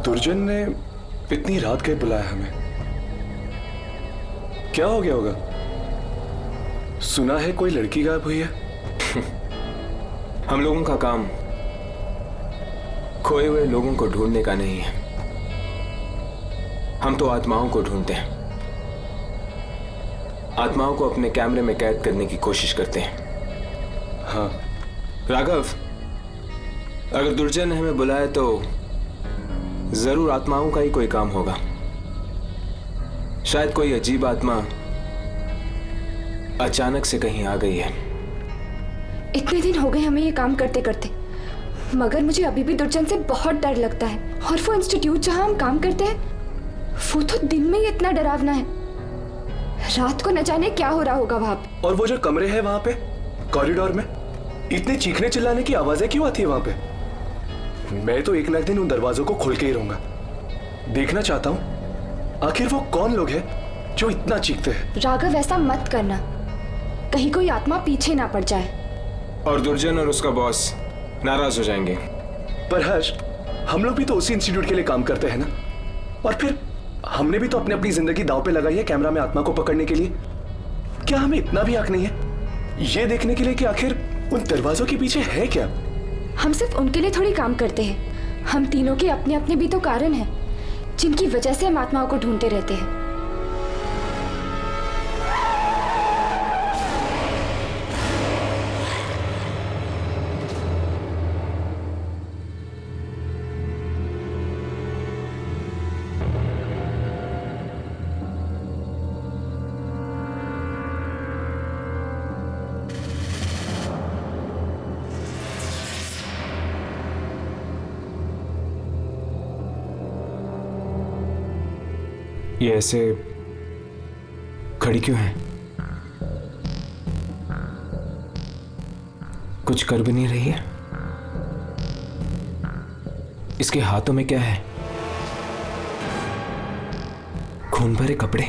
दुर्जन ने इतनी रात के बुलाया हमें, क्या हो गया होगा? सुना है कोई लड़की गायब हुई है। हम लोगों का काम खोए हुए लोगों को ढूंढने का नहीं है, हम तो आत्माओं को ढूंढते हैं, आत्माओं को अपने कैमरे में कैद करने की कोशिश करते हैं। हाँ राघव, अगर दुर्जन ने हमें बुलाया तो जरूर आत्माओं का ही कोई काम होगा। शायद कोई अजीब आत्मा अचानक से कहीं आ गई है। इतने दिन हो गए हमें ये काम करते करते, मगर मुझे अभी भी दुर्जन से बहुत डर लगता है। और वो इंस्टीट्यूट जहां हम काम करते हैं वो तो दिन में ही इतना डरावना है, रात को न जाने क्या हो रहा होगा वहां पे। और वो जो कमरे हैं वहां पे कॉरिडोर में, इतने चीखने चिल्लाने की आवाजें क्यों आती है वहां पे? मैं तो एक ना एक दिन उन दरवाजों को खोल के ही रहूंगा। देखना चाहता हूं आखिर वो कौन लोग हैं जो इतना चीखते हैं। राघव, ऐसा मत करना, कहीं कोई आत्मा पीछे ना पड़ जाए। और दुर्जन और उसका बॉस नाराज हो जाएंगे। पर हर्ष, हम लोग भी तो उसी इंस्टीट्यूट के लिए काम करते हैं ना, और फिर हमने भी तो अपनी अपनी जिंदगी दांव पे लगाई है कैमरा में आत्मा को पकड़ने के लिए। क्या हमें इतना भी हक नहीं है ये देखने के लिए कि आखिर उन दरवाजों के पीछे है क्या? हम सिर्फ उनके लिए थोड़ी काम करते हैं, हम तीनों के अपने अपने भी तो कारण हैं जिनकी वजह से हम आत्माओं को ढूंढते रहते हैं। ये ऐसे खड़ी क्यों है? कुछ कर भी नहीं रही है। इसके हाथों में क्या है? खून भरे कपड़े।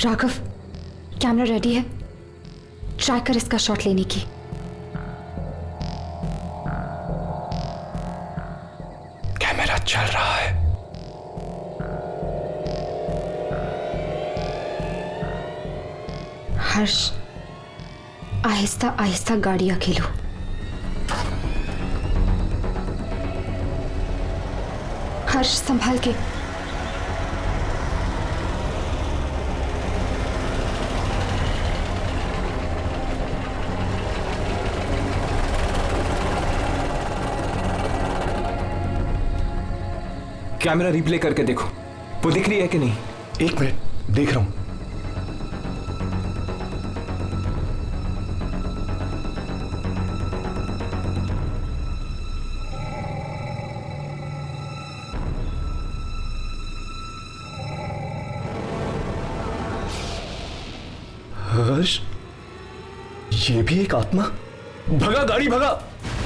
राघव, कैमरा रेडी है, ट्राई कर इसका शॉट लेने की। कैमरा चल रहा है। हर्ष, आहिस्ता आहिस्ता गाड़ियां खेलो। हर्ष, संभाल के। कैमरा रिप्ले करके देखो, वो दिख रही है कि नहीं? एक मिनट, देख रहा हूं। हर्ष, ये भी एक आत्मा। भगा गाड़ी, भगा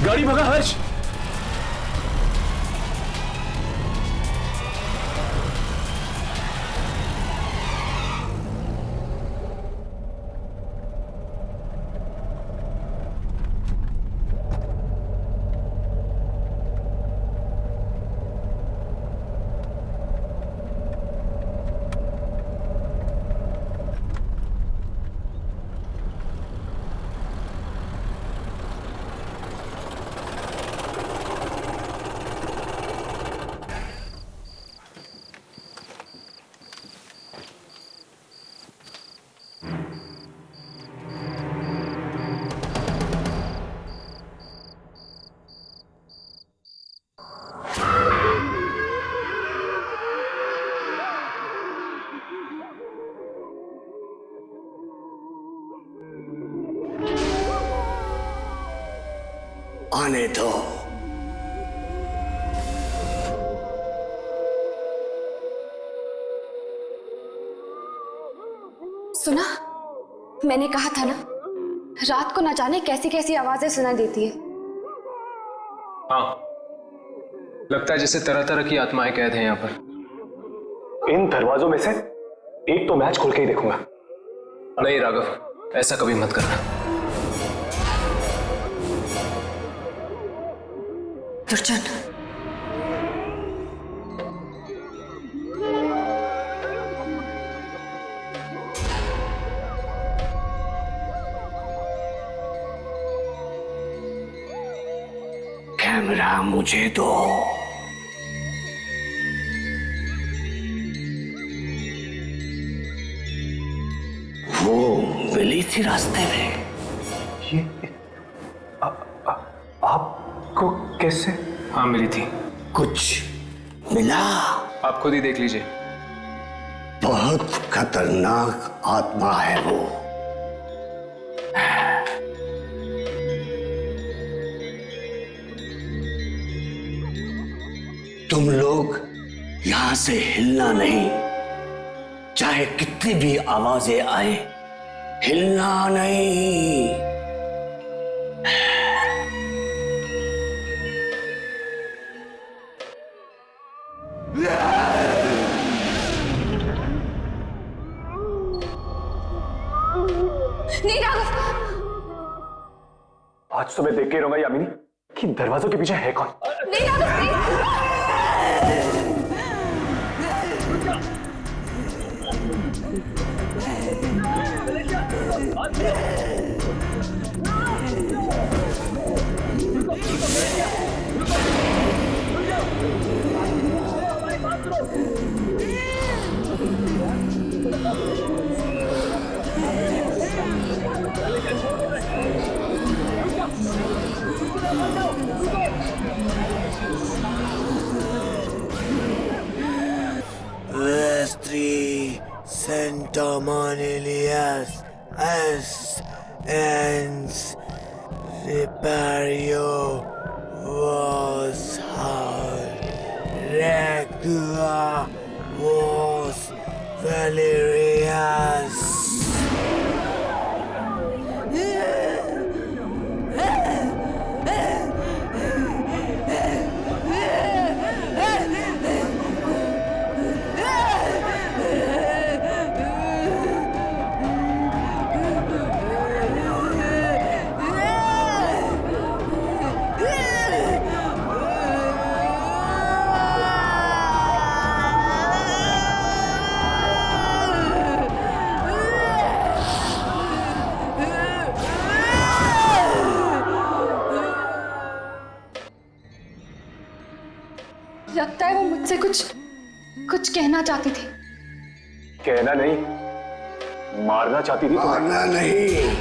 गाड़ी, भगा हर्ष। आने दो। सुना, मैंने कहा था ना, रात को न जाने कैसी कैसी आवाजें सुनाई देती है। हाँ, लगता है जैसे तरह तरह की आत्माएं कैद हैं यहाँ पर। इन दरवाजों में से एक तो मैच खोल के ही देखूंगा। नहीं राघव, ऐसा कभी मत करना। दुर्जन, कैमरा मुझे दो। वो मिली थी रास्ते में। ये आपको कैसे? हाँ मिली थी। कुछ मिला? आप खुद ही देख लीजिए। बहुत खतरनाक आत्मा है वो। तुम लोग यहां से हिलना नहीं, चाहे कितनी भी आवाजें आए, हिलना नहीं। नहीं राघव, आज तो मैं देख के रहूंगा यामिनी कि दरवाजों के पीछे है कौन। नहीं Raghav, please. Vestri Centomonilias es ens Ripario was hard Rectua was Valerias. लगता है वो मुझसे कुछ कहना चाहती थी। कहना नहीं, मारना चाहती थी तुम्हें। मारना नहीं,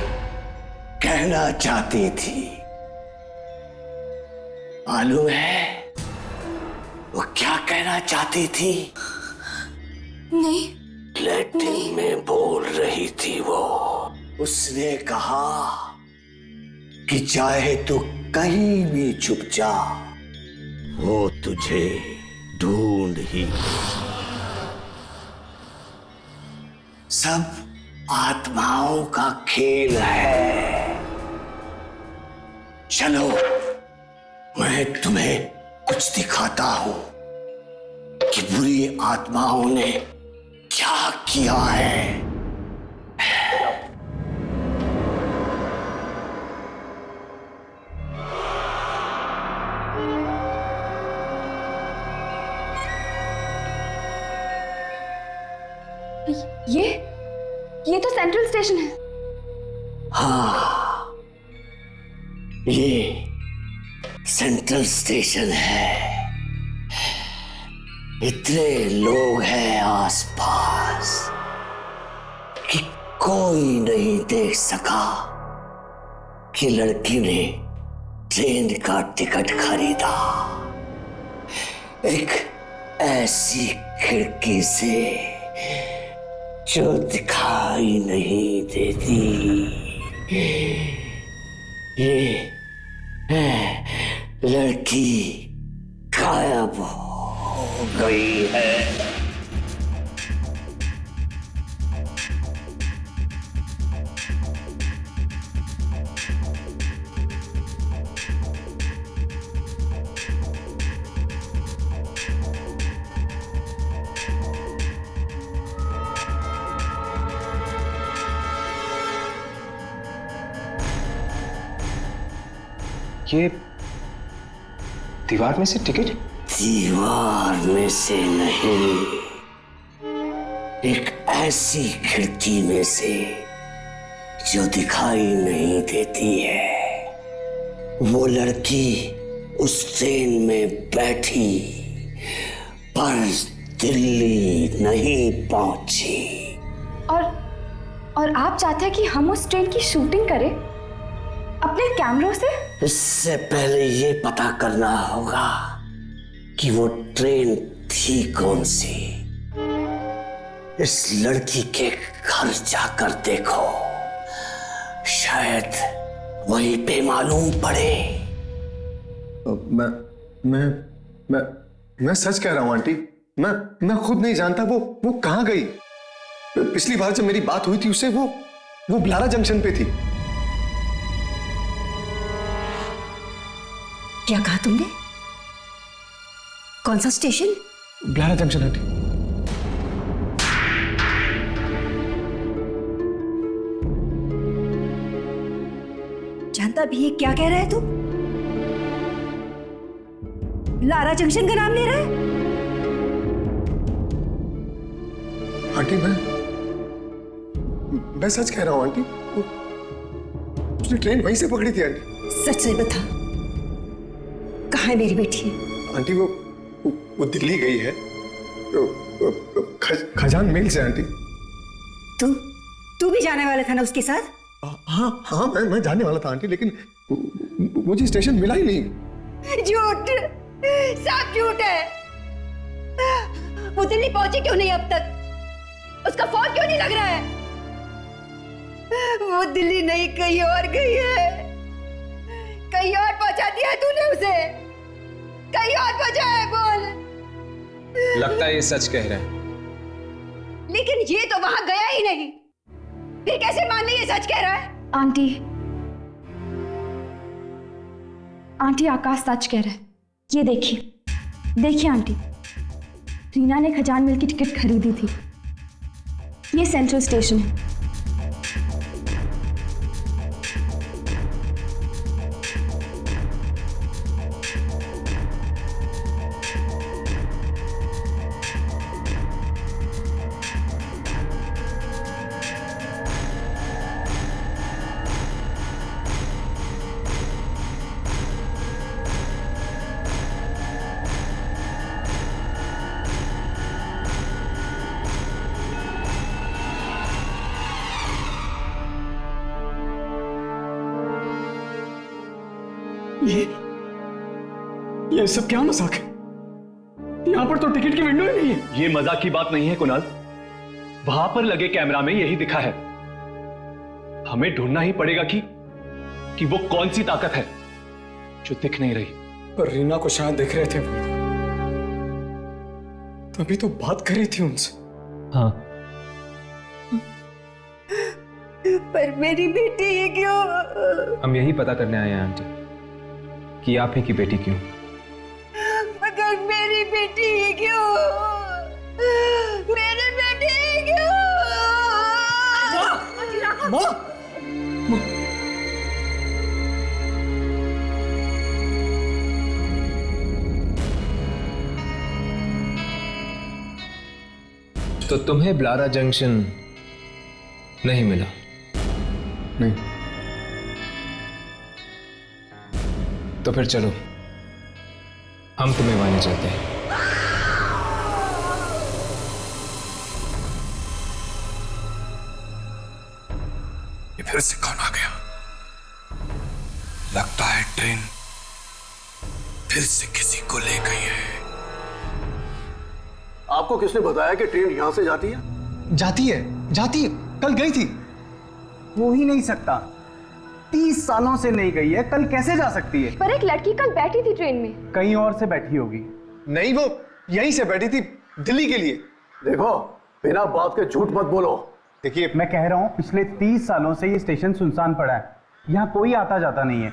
कहना चाहती थी। मालूम है वो क्या कहना चाहती थी? नहीं। लैटिन में बोल रही थी वो। उसने कहा कि चाहे तू कहीं भी छुप जा, वो तुझे ढूंढ ही। सब आत्माओं का खेल है। चलो मैं तुम्हें कुछ दिखाता हूं कि बुरी आत्माओं ने क्या किया है। ये तो सेंट्रल स्टेशन है। हाँ, ये सेंट्रल स्टेशन है। इतने लोग हैं आसपास कि कोई नहीं देख सका कि लड़की ने ट्रेन का टिकट खरीदा। एक ऐसी खिड़की से जो दिखाई नहीं देती। ये लड़की गायब हो गई है। ये दीवार में से टिकट? दीवार में से नहीं, एक ऐसी खिड़की में से जो दिखाई नहीं देती है। वो लड़की उस ट्रेन में बैठी पर दिल्ली नहीं पहुंची। और आप चाहते हैं कि हम उस ट्रेन की शूटिंग करें अपने कैमरों से? इससे पहले ये पता करना होगा कि वो ट्रेन थी कौन सी। इस लड़की के घर जाकर देखो, शायद वहीं पे मालूम पड़े। मैं सच कह रहा हूं आंटी। मैं खुद नहीं जानता वो कहां गई। पिछली बार जब मेरी बात हुई थी उससे वो ब्लारा जंक्शन पे थी। क्या कहा तुमने? कौन सा स्टेशन? ब्लारा junction aunty. जानता भी है क्या कह रहा है तू? लारा जंक्शन का नाम ले रहा है? आंटी मैं सच कह रहा हूं आंटी। उसने ट्रेन वहीं से पकड़ी थी आंटी। सच सच बता, कहाँ है मेरी बेटी? आंटी वो दिल्ली गई है खजान मेल से आंटी। तू भी जाने वाला था ना उसके साथ? हाँ मैं जाने वाला था आंटी, लेकिन मुझे स्टेशन मिला ही नहीं। झूठ, सब झूठ है। वो दिल्ली पहुंची क्यों नहीं अब तक? उसका फोन क्यों नहीं लग रहा है? वो दिल्ली नहीं कहीं और गई है। कहीं और पहुंचा दिया है तूने उसे? कहीं और पहुंचा है? बोल। लगता है ये सच कह रहे हैं। लेकिन ये तो वहां गया ही नहीं, फिर कैसे मान ले ये सच कह रहा है? आंटी आकाश सच कह रहा है। ये देखिए आंटी, रीना ने खजान मिल की टिकट खरीदी थी। ये सेंट्रल स्टेशन है। ये सब क्या मजाक है? यहां पर तो टिकट की विंडो ही नहीं है। ये मजाक की बात नहीं है कुणाल, वहां पर लगे कैमरा में यही दिखा है। हमें ढूंढना ही पड़ेगा कि वो कौन सी ताकत है जो दिख नहीं रही। पर रीना को शायद दिख रहे थे वो, तभी तो बात कर रही थी उनसे। हाँ, पर मेरी बेटी ये क्यों? हम यही पता करने आए हैं आंटी कि आप ही की बेटी क्यों। मगर मेरी बेटी ये क्यों? मेरी बेटी ये क्यों? तो तुम्हें ब्लारा जंक्शन नहीं मिला? नहीं। तो फिर चलो, हम तुम्हें वहां चलते हैं। ये फिर से कौन आ गया? लगता है ट्रेन फिर से किसी को ले गई है। आपको किसने बताया कि ट्रेन यहां से जाती है? जाती है, कल गई थी। हो ही नहीं सकता, 30 सालों से नहीं गई है, कल कैसे जा सकती है? पर एक लड़की कल बैठी थी ट्रेन में। कहीं और से बैठी होगी। नहीं, वो यहीं से बैठी थी दिल्ली के लिए। देखो, बिना बात के झूठ मत बोलो। देखिए, मैं कह रहा हूँ पिछले 30 सालों से ये स्टेशन सुनसान पड़ा है, यहाँ कोई आता जाता नहीं है।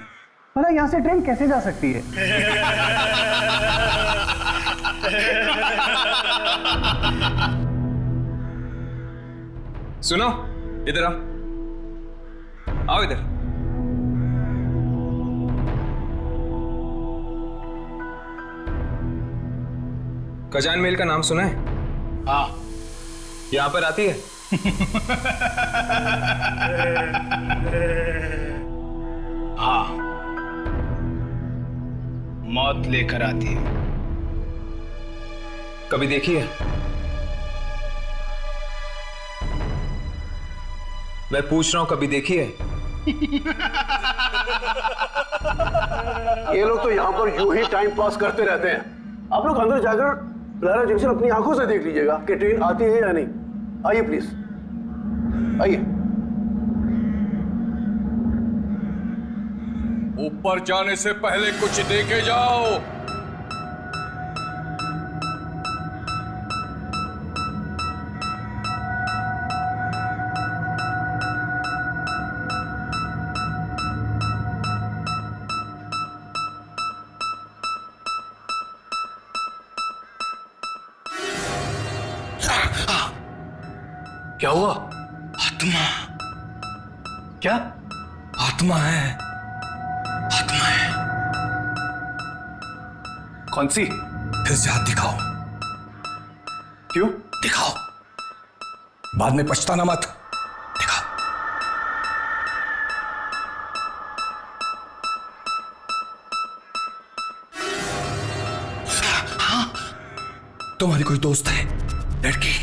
भला यहाँ से ट्रेन कैसे जा सकती है? सुनो, इधर आओ इधर। खजान मेल का नाम सुना है? हाँ। यहां पर आती है? हाँ। मौत लेकर आती है। कभी देखी है? मैं पूछ रहा हूं, कभी देखी है? ये लोग तो यहाँ पर यूं ही टाइम पास करते रहते हैं। आप लोग अंदर जाकर लारा जंक्शन अपनी आंखों से देख लीजिएगा कि ट्रेन आती है या नहीं। आइए प्लीज, आइए। ऊपर जाने से पहले कुछ देखे जाओ। क्या हुआ? आत्मा, क्या? आत्मा है, आत्मा है। कौन सी? फिर से हाथ दिखाओ। क्यों? दिखाओ, बाद में पछताना मत। दिखाओ। हाँ, तुम्हारी कोई दोस्त है लड़की?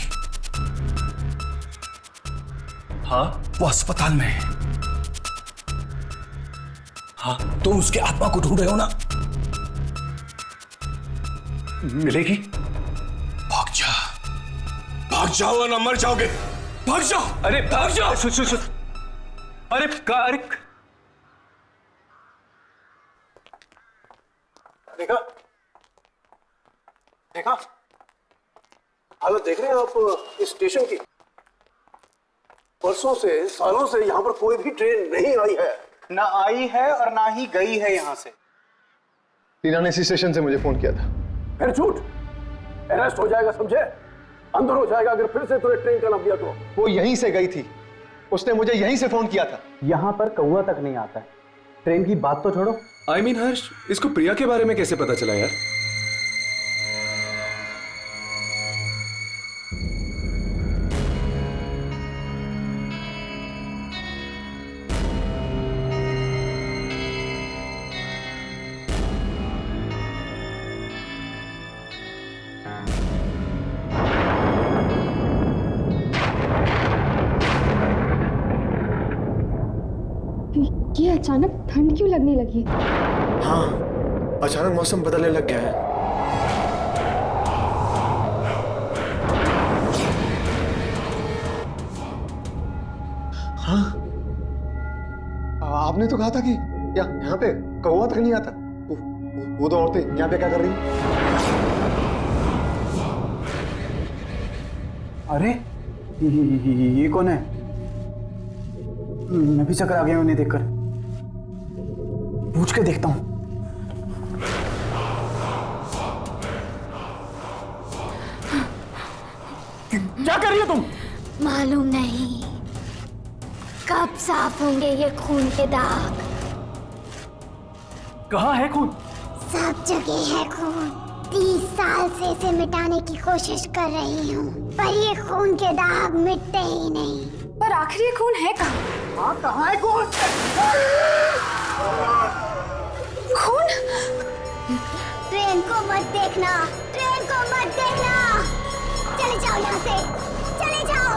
हाँ, वो अस्पताल में है। हाँ, तुम उसके आत्मा को ढूंढ रहे हो ना? मिलेगी? भाग जा, भाग जाओ वरना मर जाओगे। भाग जाओ, अरे भाग जाओ। सुन। अरे देखा हालत देख रहे हैं आप इस स्टेशन की? परसों से, सालों से यहाँ पर कोई भी ट्रेन नहीं आई है। ना आई है और ना ही गई है यहाँ से। टीना ने इसी स्टेशन से मुझे फोन किया था। फिर झूठ, अरेस्ट हो जाएगा, समझे? अंदर हो जाएगा अगर फिर से तुमने ट्रेन का नाम लिया तो। वो यहीं से गई थी, उसने मुझे यहीं से फोन किया था। यहाँ पर कौवा तक नहीं आता है। ट्रेन की बात तो छोड़ो। I mean, हर्ष, इसको प्रिया के बारे में कैसे पता चला यार? ये अचानक ठंड क्यों लगने लगी? हाँ, अचानक मौसम बदलने लग गया है। हाँ, आपने तो कहा था कि यहाँ पे कौवा तक नहीं आता। वो दो औरतें यहाँ पे क्या कर रही हैं? अरे ये कौन है? मैं भी चक्कर आ गया उन्हें देखकर। पूछ के देखता हूं। क्या कर रही हो तुम? मालूम नहीं कब साफ होंगे ये खून के दाग। कहाँ है खून? सब जगह है खून। 30 साल से इसे मिटाने की कोशिश कर रही हूँ, पर ये खून के दाग मिटते ही नहीं। पर आखिर ये खून है कहाँ? हाँ, कहाँ है खून? खून? ट्रेन को मत देखना, ट्रेन को मत देखना। चले जाओ यहाँ से, चले जाओ।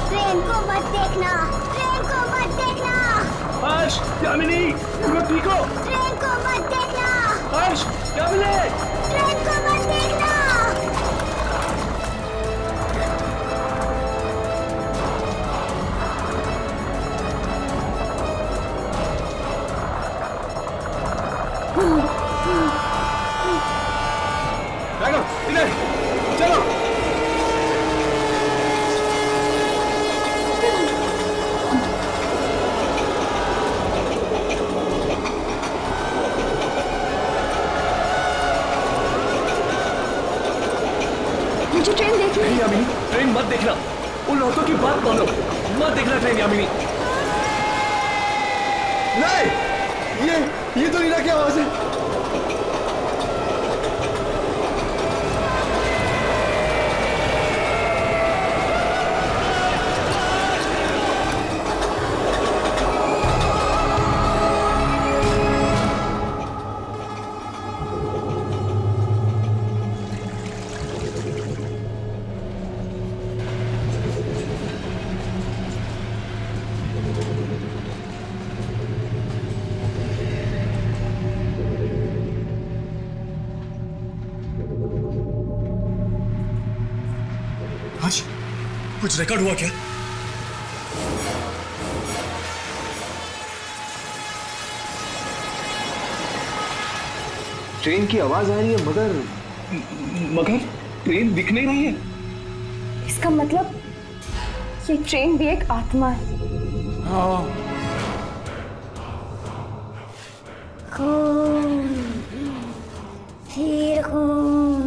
ट्रेन को मत देखना, ट्रेन को मत देखना। हर्ष, यामिनी, ठीक हो? ट्रेन को मत देखना। हर्ष, यामिनी, ट्रेन को मत देखना। इधर चलो। मुझे ट्रेन देखनी है। नहीं यामिनी, ट्रेन मत देखना। उन औरतों की बात मानो, मत देखना ट्रेन यामिनी। नहीं, ये तो रीना की आवाज है। कुछ रिकॉर्ड हुआ क्या? ट्रेन की आवाज आ रही है मगर ट्रेन दिख नहीं रही है। इसका मतलब ये ट्रेन भी एक आत्मा है। खून, फिर खून।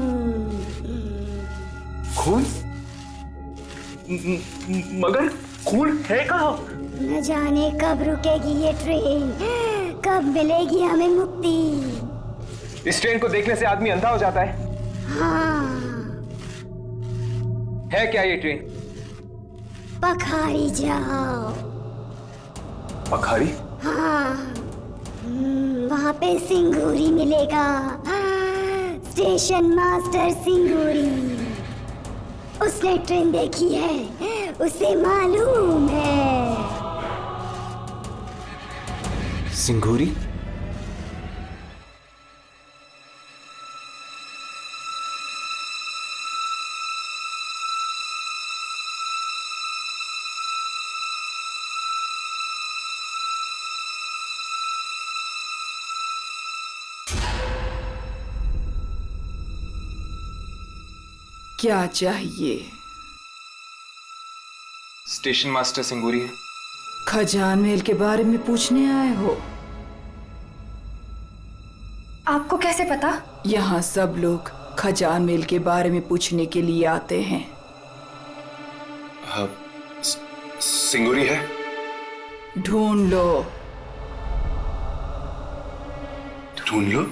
खून? मगर खून है कहाँ? न जाने कब रुकेगी ये ट्रेन, कब मिलेगी हमें मुक्ति। इस ट्रेन को देखने से आदमी अंधा हो जाता है। हाँ, है क्या ये ट्रेन? पखारी जाओ। पखारी? हाँ, वहाँ पे सिंगूरी मिलेगा। स्टेशन मास्टर सिंगूरी, उसने ट्रेन देखी है, उसे मालूम है। सिंगूरी? क्या चाहिए? स्टेशन मास्टर सिंगूरी है। खजान महल के बारे में पूछने आए हो? आपको कैसे पता? यहाँ सब लोग खजान महल के बारे में पूछने के लिए आते हैं। हाँ, सिंगूरी है? ढूंढ लो। ढूंढ लो?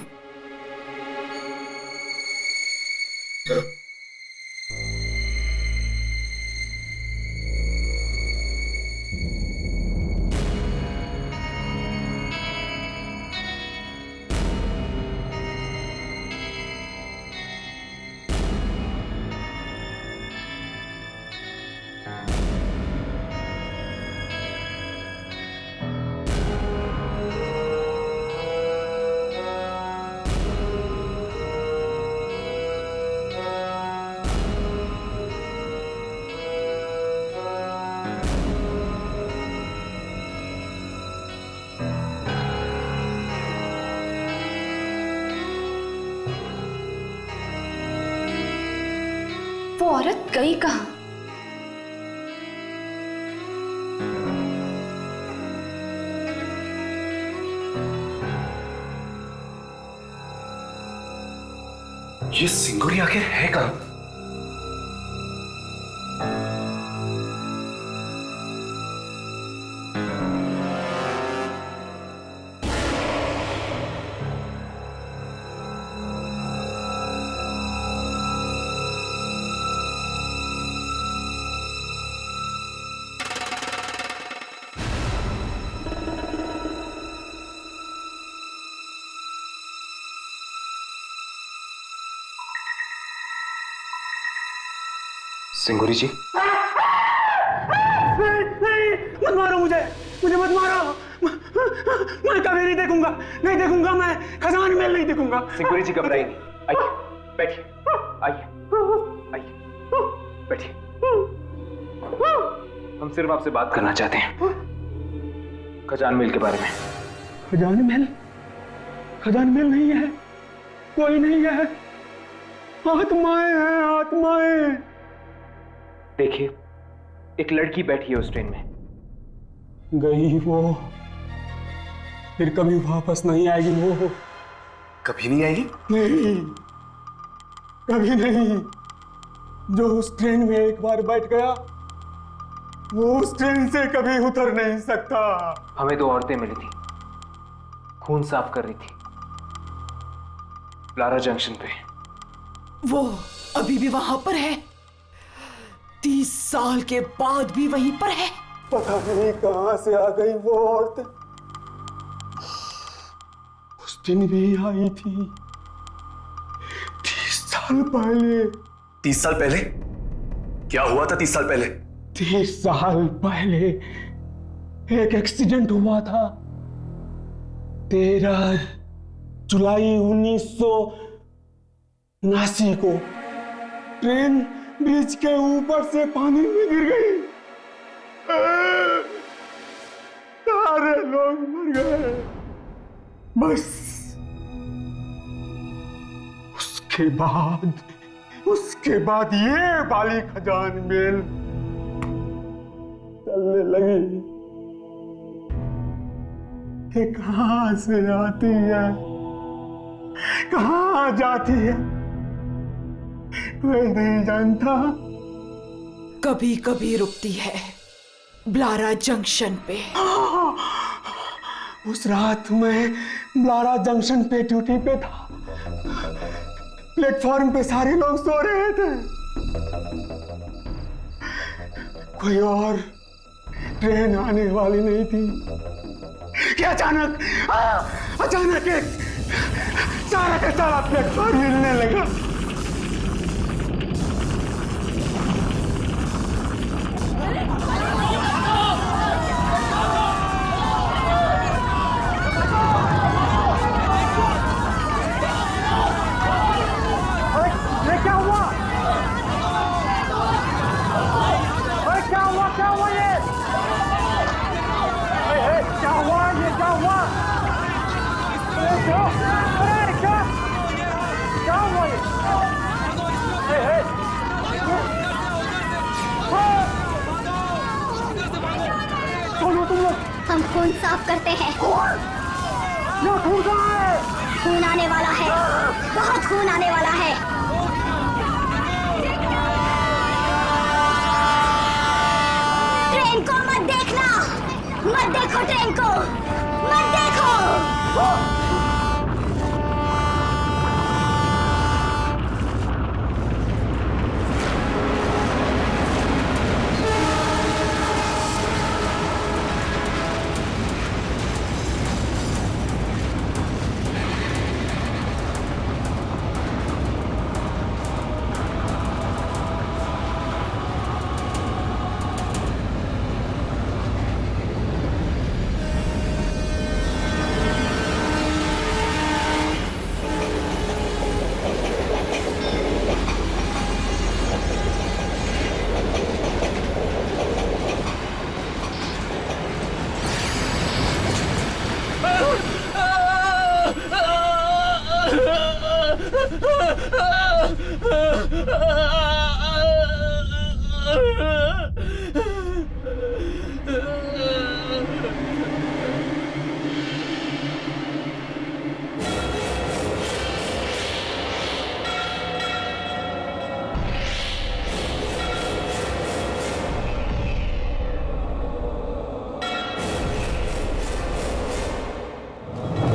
वो औरत गई कहाँ? ये सिंगूरी आखिर है कहाँ? सिंगूरी जी? नहीं, मत मारो मुझे मत मारो। मैं कभी नहीं देखूंगा मैं खजान महल नहीं देखूंगा। सिंगूरी जी घबराइए नहीं, आइए बैठिए, आइए बैठिए। हम सिर्फ आपसे बात करना चाहते हैं खजान महल के बारे में। खजान महल नहीं है, कोई नहीं है, आत्माएं हैं, आत्माएं। देखिए, एक लड़की बैठी है उस ट्रेन में। गई वो, फिर कभी वापस नहीं आएगी वो। कभी नहीं आएगी? नहीं, कभी नहीं। जो उस ट्रेन में एक बार बैठ गया, वो उस ट्रेन से कभी उतर नहीं सकता। हमें दो औरतें मिली थी, खून साफ कर रही थी लारा जंक्शन पे। वो अभी भी वहां पर है? 30 साल के बाद भी वहीं पर है? पता नहीं कहां से आ गई वो औरत। उस दिन भी आई थी 30 साल पहले। 30 साल पहले? क्या हुआ था 30 साल पहले? 30 साल पहले एक एक्सीडेंट हुआ था। 13 जुलाई 1979 को ट्रेन ब्रिज के ऊपर से पानी में गिर गई। सारे लोग मर गए। बस उसके बाद ये बाली खजान मेल चलने लगी कि कहां से आती है, कहां जाती है, कोई नहीं जानता। कभी कभी रुकती है ब्लारा जंक्शन पे। उस रात मैं ब्लारा जंक्शन पे ड्यूटी पे था। प्लेटफॉर्म पे सारे लोग सो रहे थे। कोई और ट्रेन आने वाली नहीं थी कि अचानक एक सारा का सारा प्लेटफॉर्म हिलने लगा। हम खून साफ करते हैं। खून आने वाला है, बहुत खून आने वाला है। ट्रेन को मत देखना, मत देखो ट्रेन को, मत देखो।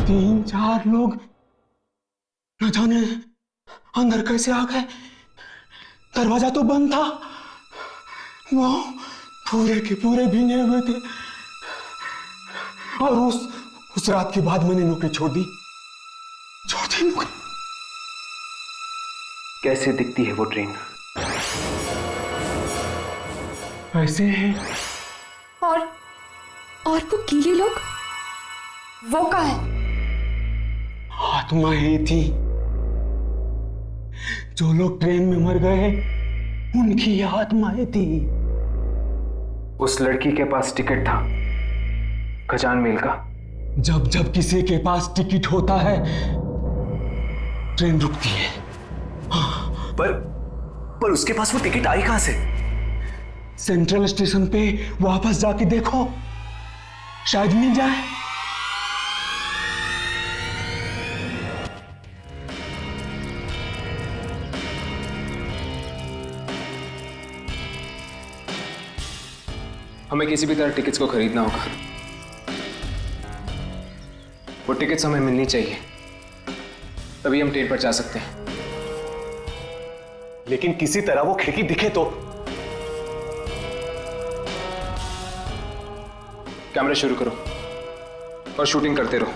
तीन चार लोग न जाने अंदर कैसे आ गए। दरवाजा तो बंद था। वो पूरे के पूरे भीगे हुए थे। और उस रात के बाद मैंने नौकरी छोड़ दी नौकरी। कैसे दिखती है वो ट्रेन? ऐसे है। और वो गीले लोग, वो कहाँ है? आत्माएं थी। जो लोग ट्रेन में मर गए उनकी आत्माएं थी। उस लड़की के पास टिकट था खजान मेल का। जब किसी के पास टिकट होता है ट्रेन रुकती है। पर उसके पास वो टिकट आई कहां से? सेंट्रल स्टेशन पे वापस जाके देखो, शायद मिल जाए। हमें किसी भी तरह टिकट्स को खरीदना होगा। वो टिकट्स हमें मिलनी चाहिए, तभी हम ट्रेन पर जा सकते हैं। लेकिन किसी तरह वो खिड़की दिखे तो। कैमरा शुरू करो और शूटिंग करते रहो,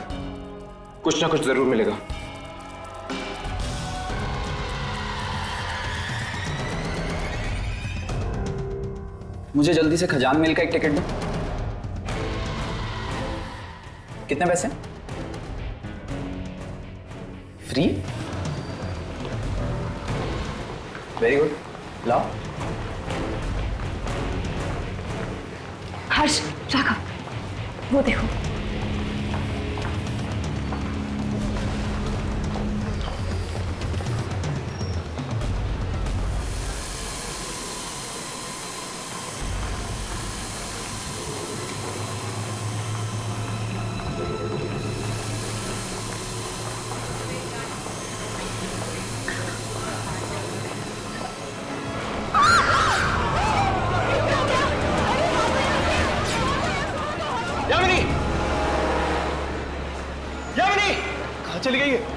कुछ ना कुछ जरूर मिलेगा। मुझे जल्दी से खजान मेल का एक टिकट दो। कितने पैसे? फ्री? Very good. लाओ। हर्ष, राघव, वो देखो। चली गई है?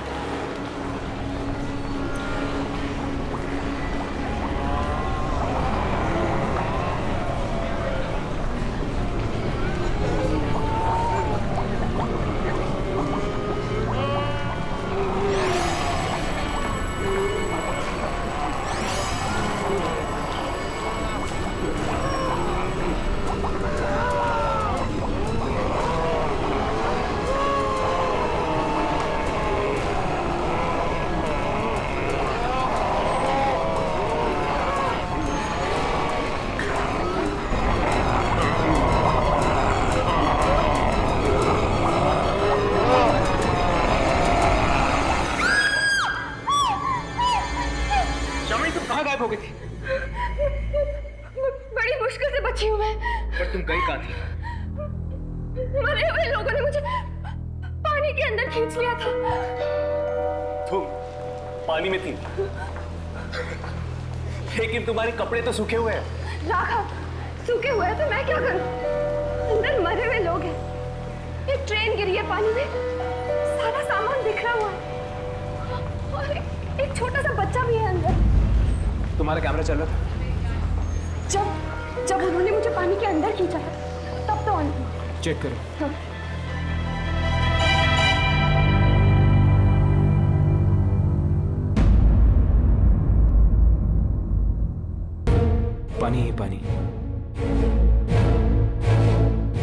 बड़ी मुश्किल से बची हूँ मैं। पर तुम गई कहाँ थी? मरे हुए लोगों ने मुझे पानी के अंदर खींच लिया था। तुम पानी में थी, लेकिन तुम्हारे कपड़े तो सूखे हुए हैं। राघव, सूखे हुए हैं तो मैं क्या करूं? अंदर मरे हुए लोग हैं। एक ट्रेन गिरी है पानी में, सारा सामान बिखरा हुआ है और एक छोटा सा बच्चा भी है अंदर। तुम्हारा कैमरा चल रहा था? जब उन्होंने मुझे पानी के अंदर खींचा था तब तो ऑन था। चेक करो। हाँ। पानी ही पानी।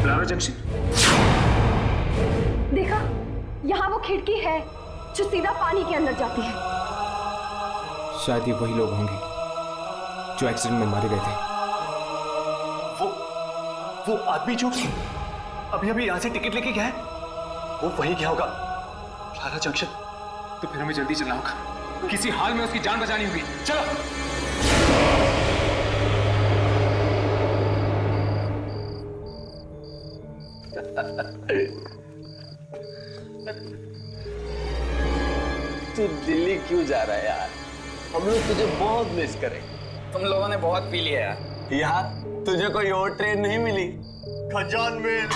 Lara junction. देखा, यहाँ वो खिड़की है जो सीधा पानी के अंदर जाती है। शायद ये वही लोग होंगे जो एक्सीडेंट में मारे गए थे। वो आदमी जो अभी अभी यहां से टिकट लेके गया है, वो वही गया होगा लारा जंक्शन। तो फिर हमें जल्दी चलना होगा, किसी हाल में उसकी जान बचानी होगी। चलो। तू दिल्ली क्यों जा रहा है यार? हम लोग तुझे बहुत मिस करेंगे। तुम लोगों ने बहुत पी लिया यार। यार तुझे कोई और ट्रेन नहीं मिली? खजान में।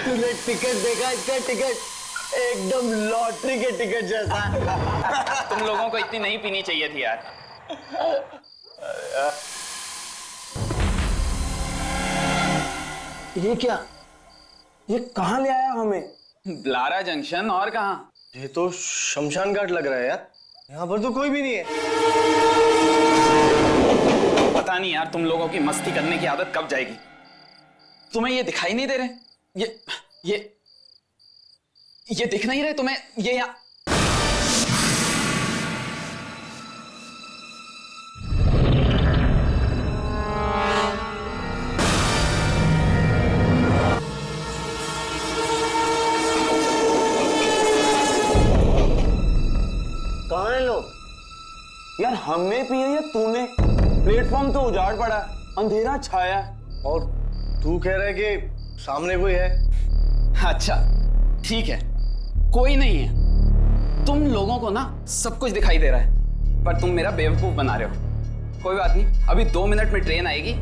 तूने टिकट देखा? इसका टिकट एकदम लॉटरी के टिकट जैसा। तुम लोगों को इतनी नहीं पीनी चाहिए थी यार। ये क्या? ये कहाँ ले आया हमें? लारा जंक्शन, और कहाँ? ये तो शमशान घाट लग रहा है यार। यहाँ पर तो कोई भी नहीं है। पता नहीं यार, तुम लोगों की मस्ती करने की आदत कब जाएगी? तुम्हें ये दिखाई नहीं दे रहे? ये दिख नहीं रहे तुम्हें? ये यहाँ कहाँ हैं लोग? यार हमने पिए या तूने? प्लेटफॉर्म तो उजाड़ पड़ा, अंधेरा छाया, और तू कह रहा है कि सामने कोई है। अच्छा ठीक है, कोई नहीं है। तुम लोगों को ना सब कुछ दिखाई दे रहा है, पर तुम मेरा बेवकूफ बना रहे हो। कोई बात नहीं, अभी 2 मिनट में ट्रेन आएगी,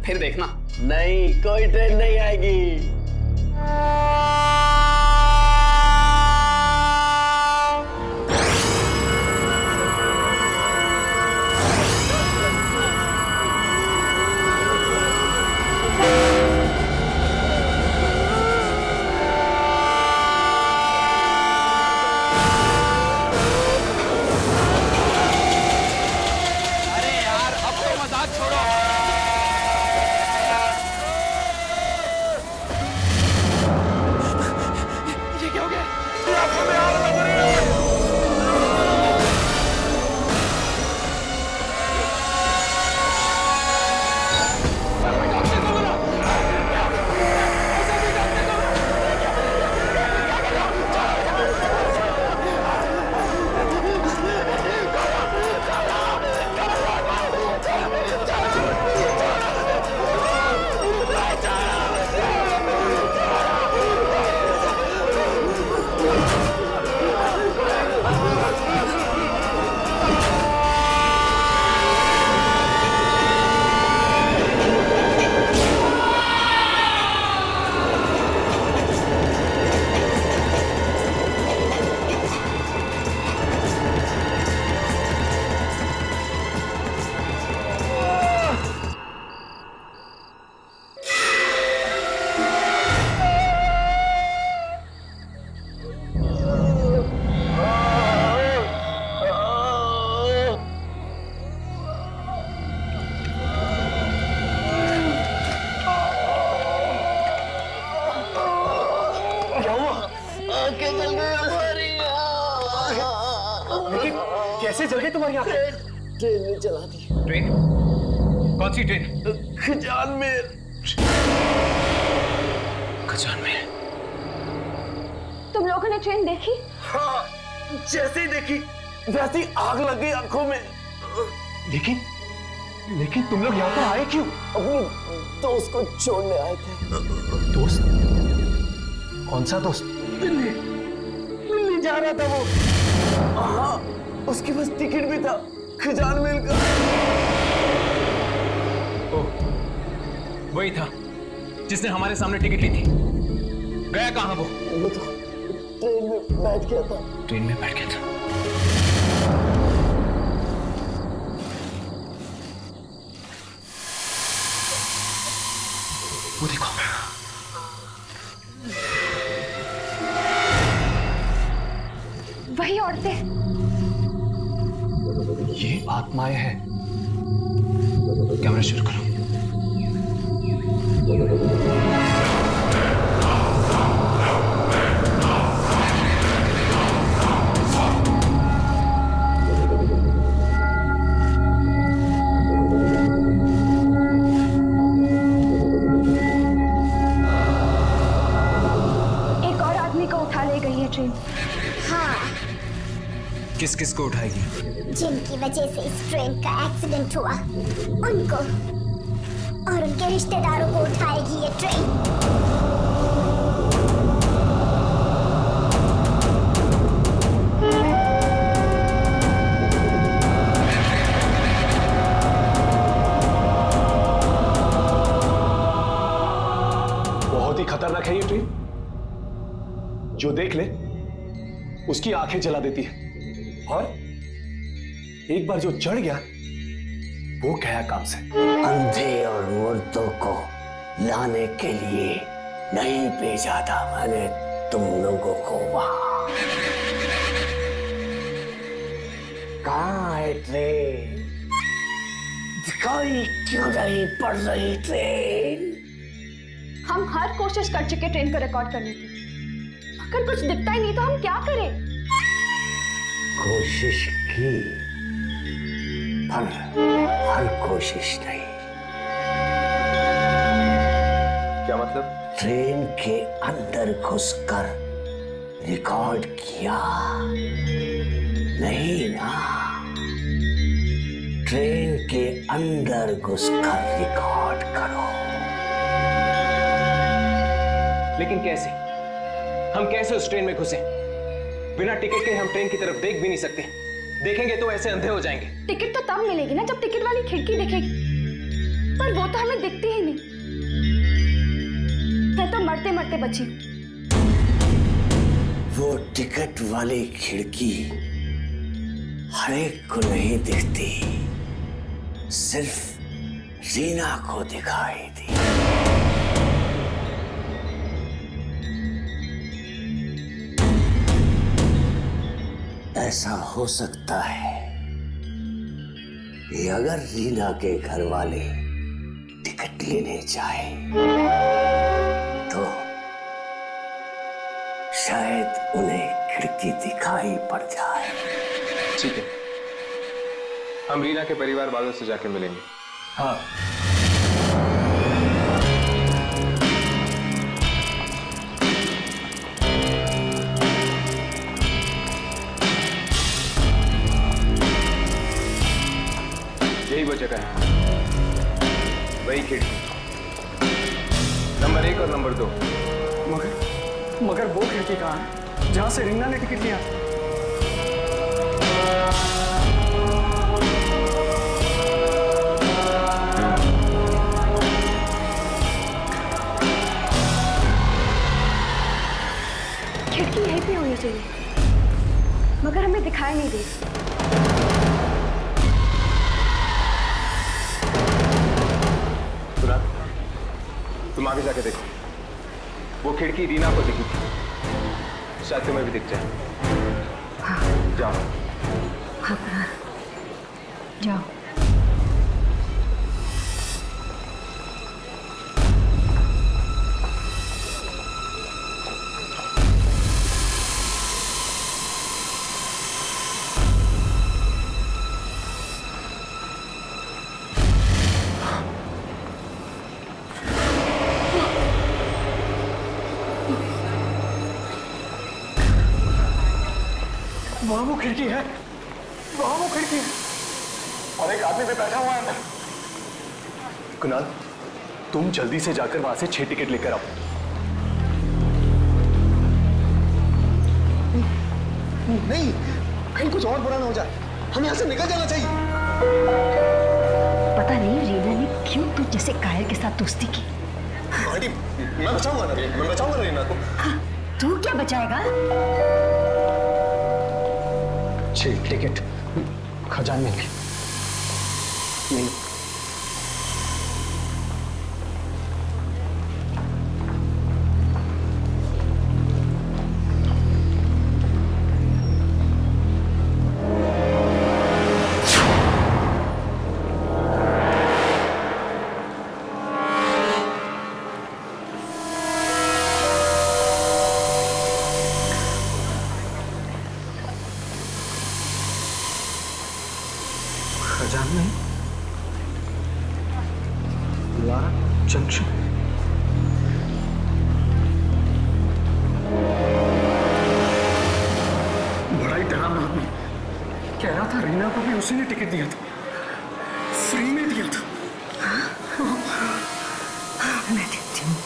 फिर देखना। नहीं, कोई ट्रेन नहीं आएगी। आंखें जल गई हमारी। कैसे जल गई तुम्हारी आंखें? ट्रेन ने जला दी। ट्रेन? कौन सी ट्रेन? खजान में। खजान में? तुम लोगों ने ट्रेन देखी? हाँ, जैसे ही देखी वैसे ही आग लग गई आंखों में। लेकिन तुम लोग यहाँ पर आए क्यों? अपने दोस्त को छोड़ने आए थे। दोस्त? कौन सा दोस्त? दिल्ली जा रहा था वो। हाँ, उसके पास टिकट भी था खजान मेल का। वही था जिसने हमारे सामने टिकट ली थी। गया कहाँ वो? वो तो ट्रेन में बैठ गया था। ट्रेन में बैठ गया था। वो देखो। वही औरतें। ये आत्माएं हैं। कैमरा शुरू करो। एक और आदमी को उठा ले गई है ट्रेन। हाँ, किस किस को उठाएगी? जिनकी वजह से इस ट्रेन का एक्सीडेंट हुआ उनको और उनके रिश्तेदारों को उठाएगी ये ट्रेन। बहुत ही खतरनाक है ये ट्रेन। जो देख ले उसकी आंखें जला देती है, और एक बार जो चढ़ गया वो गया काम से। अंधे और मुर्दों को लाने के लिए नहीं भेजा था मैंने तुम लोगों को वहां। कहाँ है ट्रेन? दिखाई क्यों नहीं पड़ रही ट्रेन? हम हर कोशिश कर चुके ट्रेन को रिकॉर्ड करने की, अगर कुछ दिखता ही नहीं तो हम क्या करें? कोशिश की पर हर कोशिश नहीं। क्या मतलब? ट्रेन के अंदर घुसकर रिकॉर्ड किया नहीं ना? ट्रेन के अंदर घुसकर रिकॉर्ड करो। लेकिन कैसे? हम कैसे उस ट्रेन में घुसे? बिना टिकट के हम ट्रेन की तरफ देख भी नहीं सकते। देखेंगे तो ऐसे अंधे हो जाएंगे। टिकट तो तब मिलेगी ना जब टिकट वाली खिड़की दिखेगी, पर वो तो हमें दिखती ही नहीं। मैं तो मरते मरते बची। वो टिकट वाली खिड़की हर एक को नहीं दिखती, सिर्फ रीना को दिखाई दी। ऐसा हो सकता है कि अगर रीना के घर वाले टिकट लेने जाए तो शायद उन्हें खिड़की दिखाई पड़ जाए। ठीक है, हम रीना के परिवार वालों से जाके मिलेंगे। हाँ, यही वो जगह है, वही खिड़की, नंबर 1 और नंबर 2। मगर वो खिड़की कहाँ है जहां से रीना ने टिकट लिया? खिड़की यहीं पे होनी चाहिए, मगर हमें दिखाई नहीं दे। तुम आगे जाके देखो, वो खिड़की रीना को दिखी थी, शायद तुम्हें भी दिख जाए। हाँ। जाओ। हाँ, जाओ। वहां वो खिड़की है, वहां वो खिड़की है और एक आदमी भी बैठा हुआ है अंदर। कुणाल, तुम जल्दी से जाकर वहां से 6 टिकट लेकर आओ। नहीं, कहीं कुछ और बुरा ना हो जाए, हमें यहाँ से निकल जाना चाहिए। पता नहीं रीना ने क्यों तू जैसे कायर के साथ दोस्ती की। आंटी, मैं बचाऊंगा ना रीना को। हाँ, तू क्या बचाएगा? 6 टिकट खजाने में नहीं। खजाने लारा जंक्शन। बड़ा ही डरावना आदमी। कह रहा था रीना को भी उसी ने टिकट दिया था, फ्री में दिया था। मैं देखती हूँ।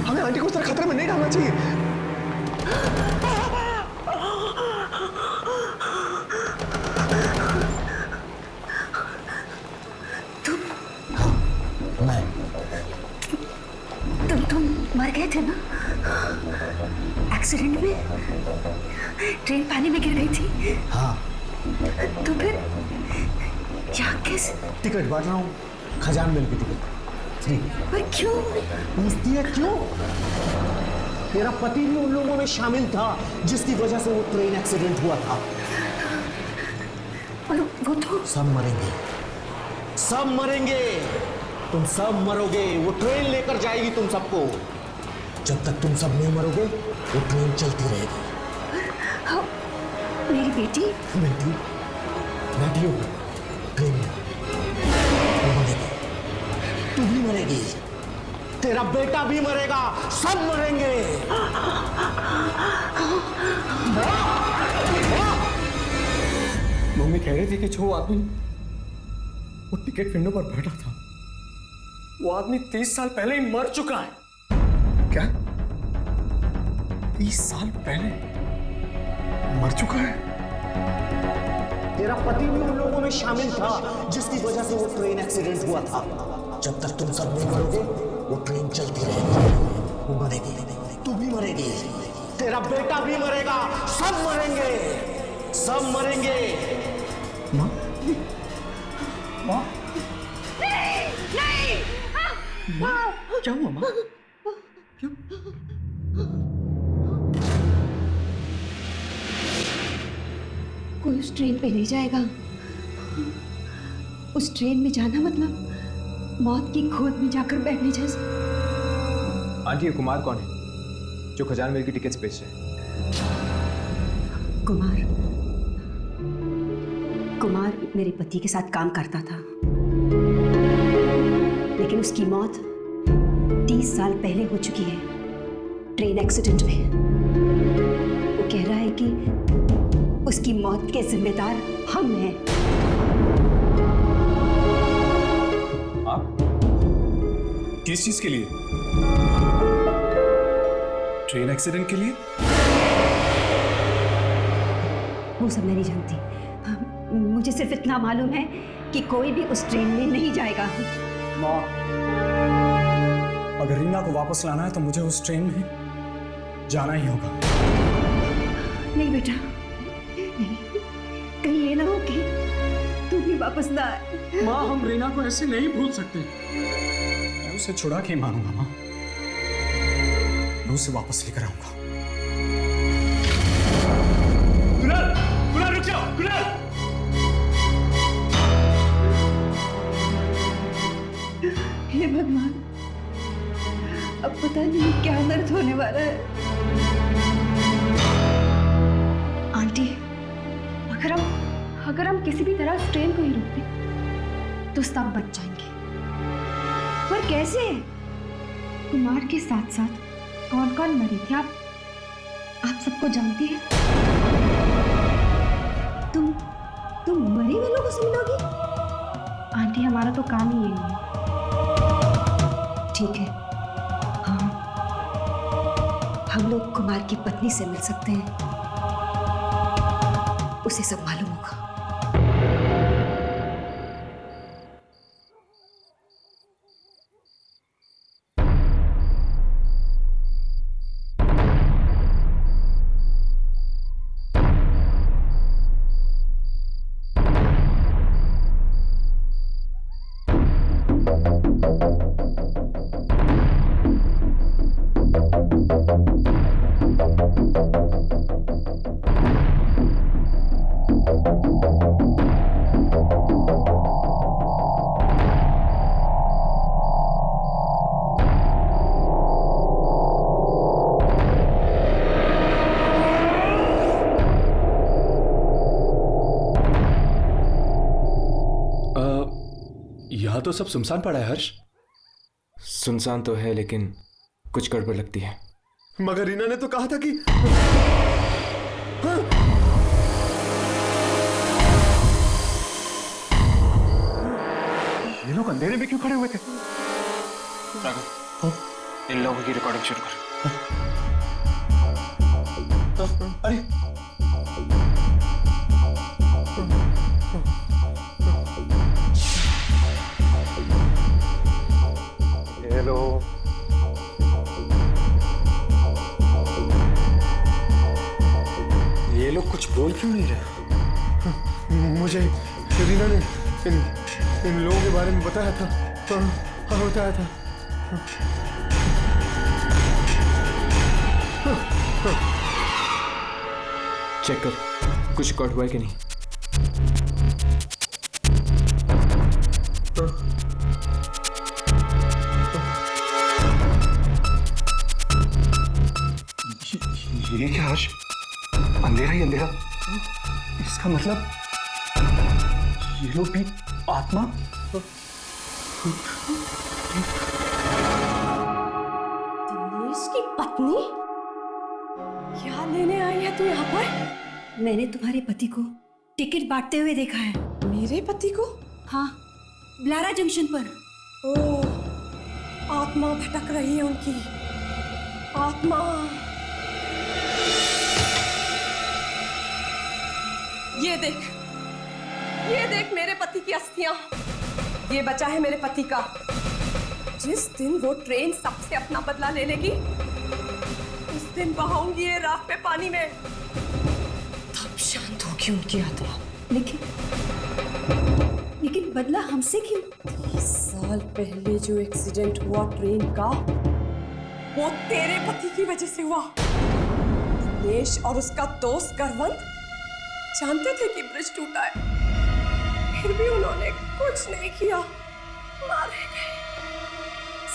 हमें आंटी को इस तरह खतरे में नहीं डालना चाहिए। तुम मर गए थे ना एक्सीडेंट में? ट्रेन पानी में गिर गई थी। हाँ। तो फिर यहाँ कैसे? टिकट बांट रहा हूँ, खजान मिल की टिकट फ्री। पर क्यों? पूछती है क्यों? तेरा पति भी उन लोगों में शामिल था जिसकी वजह से वो ट्रेन एक्सीडेंट हुआ था। और वो तो सब मरेंगे, सब मरेंगे, तुम सब मरोगे। वो ट्रेन लेकर जाएगी तुम सबको। जब तक तुम सब नहीं मरोगे वो ट्रेन चलती रहेगी। हाँ, मेरी बेटी बैठी हो ट्रेन में, वो मरेगी, तू भी मरेगी, तेरा बेटा भी मरेगा, सब मरेंगे। मम्मी कह रही थी कि जो आदमी वो टिकट विंडो पर बैठा था वो आदमी 30 साल पहले ही मर चुका है। क्या? 30 साल पहले मर चुका है? तेरा पति भी उन लोगों में शामिल था जिसकी वजह से वो ट्रेन एक्सीडेंट हुआ था। जब तक तुम सब नहीं मरोगे वो ट्रेन चलती रहेगी। वो मरेगी, तू भी मरेगी, तेरा बेटा भी मरेगा, सब मरेंगे, सब मरेंगे। माँ? माँ? नहीं! माँ? क्या हुआ माँ? क्यों? कोई उस ट्रेन पे नहीं जाएगा। उस ट्रेन में जाना मतलब मौत की गोद में जाकर बैठने जैसा। आंटी, ये कुमार कौन है जो खजान मेल की टिकट्स बेच रहे हैं? कुमार मेरे पति के साथ काम करता था, लेकिन उसकी मौत 30 साल पहले हो चुकी है ट्रेन एक्सीडेंट में। वो कह रहा है कि उसकी मौत के जिम्मेदार हम हैं। आप? किस चीज के लिए? ट्रेन एक्सीडेंट के लिए? वो सब मैं नहीं जानती। मुझे सिर्फ इतना मालूम है कि कोई भी उस ट्रेन में नहीं जाएगा। माँ, अगर रीना को वापस लाना है तो मुझे उस ट्रेन में जाना ही होगा। नहीं बेटा, नहीं, कहीं ये ना हो कि तू भी वापस ना आए। माँ, हम रीना को ऐसे नहीं भूल सकते। मैं उसे छुड़ा के मारूंगा माँ, मैं उसे वापस लेकर आऊंगा। कुणाल, कुणाल रुक जाओ, कुणाल! हे भगवान, अब पता नहीं क्या दर्द होने वाला है। आंटी, अगर हम किसी भी तरह उस ट्रेन को ही रोक दें तो सब बच जाएंगे। पर कैसे? कुमार के साथ साथ कौन कौन मरे थे आप सबको जानती हैं? तुम मरे वालों को सुनोगी? आंटी हमारा तो काम ही यही है। ठीक है, हाँ, हम लोग कुमार की पत्नी से मिल सकते हैं, उसे सब मालूम होगा। यहाँ तो सब सुनसान पड़ा है हर्ष। सुनसान तो है लेकिन कुछ गड़बड़ लगती है। मगर रीना ने तो कहा था कि ये लोग अंधेरे में क्यों खड़े हुए थे? राघव, इन लोगों की रिकॉर्डिंग शुरू कर। अरे हेलो, ये लोग कुछ बोल क्यों नहीं रहे? मुझे रीना ने इन लोगों के बारे में बताया था। हाँ, बताया था। चेक कर कुछ रिकॉर्ड हुआ है कि नहीं। ये क्या हर्ष? अंधेरा ही अंधेरा। इसका मतलब ये लोग भी आत्मा? दिनेश की पत्नी? क्या लेने आई है तू यहाँ पर? मैंने तुम्हारे पति को टिकट बांटते हुए देखा है। मेरे पति को? हाँ, ब्लारा जंक्शन पर। ओह, आत्मा भटक रही है उनकी। आत्मा। ये देख मेरे पति की अस्थियां। ये बचा है मेरे पति का। जिस दिन वो ट्रेन सबसे अपना बदला ले लेगी, उस दिन बहाऊंगी ये राख पे पानी में। तब शांत होगी उनकी आत्मा। लेकिन बदला हमसे क्यों? 30 साल पहले जो एक्सीडेंट हुआ ट्रेन का, वो तेरे पति की वजह से हुआ। दिनेश और उसका दोस्त करवंत जानते थे कि ब्रिज टूटा है, फिर भी उन्होंने कुछ नहीं किया। मारे गए,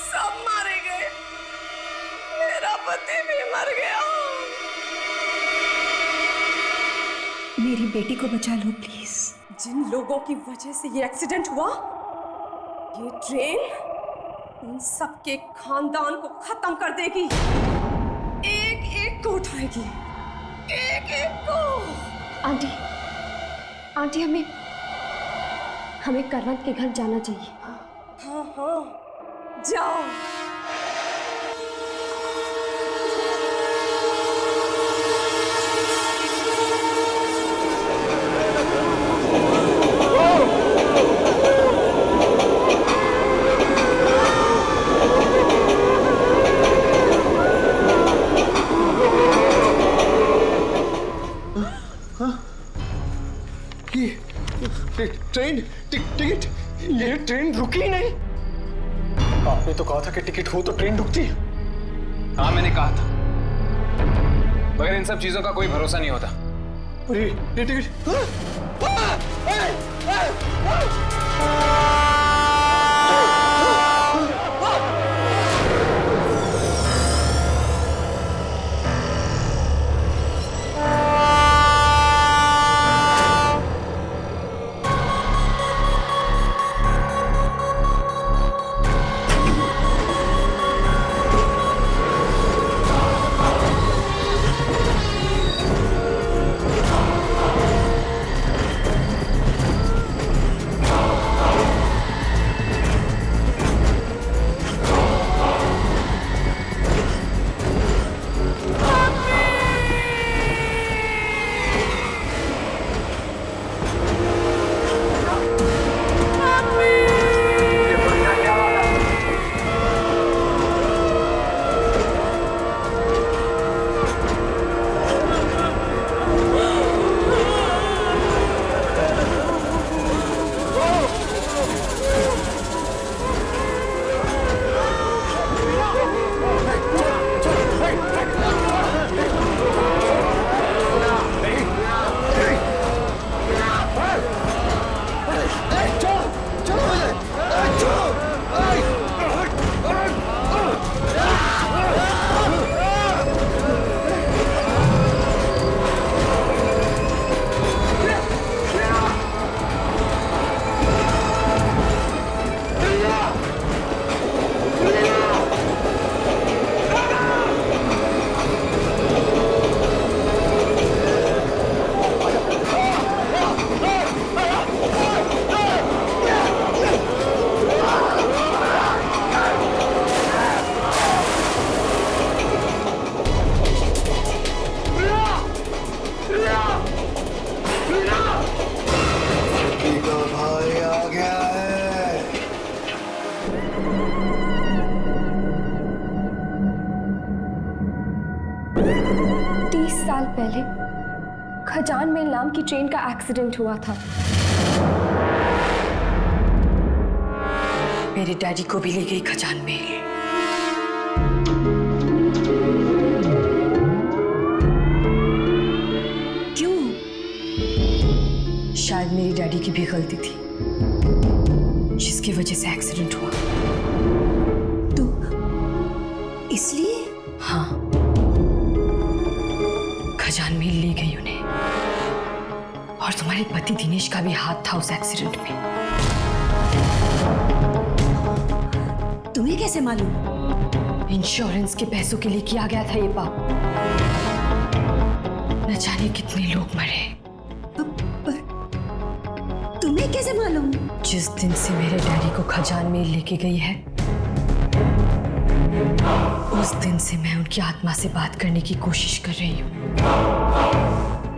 सब मारे गए। मेरा पति भी मर गया। मेरी बेटी को बचा लो प्लीज। जिन लोगों की वजह से ये एक्सीडेंट हुआ, ये ट्रेन उन सबके खानदान को खत्म कर देगी। एक एक को उठाएगी, एक एक को। आंटी हमें करवंत के घर जाना चाहिए। हाँ, जाओ। ट्रेन टिकट, ये ट्रेन रुकी ही नहीं। आपने तो कहा था कि टिकट हो तो ट्रेन रुकती। हाँ, मैंने कहा था, मगर इन सब चीजों का कोई भरोसा नहीं होता। ये टिकट साल पहले खजान मेल नाम की ट्रेन का एक्सीडेंट हुआ था। मेरे डैडी को भी ले गई खजान मेल। क्यों? शायद मेरी डैडी की भी गलती थी जिसकी वजह से एक्सीडेंट हुआ। तो इसलिए? हाँ, खजान मेल ले गई उन्हें। और तुम्हारे पति दिनेश का भी हाथ था उस एक्सीडेंट में। तुम्हें कैसे मालूम? इंश्योरेंस के पैसों के लिए किया गया था ये पाप। न जाने कितने लोग मरे। पर तुम्हें कैसे मालूम? जिस दिन से मेरे डैडी को खजान मेल लेके गई है, उस दिन से मैं उनकी आत्मा से बात करने की कोशिश कर रही हूँ।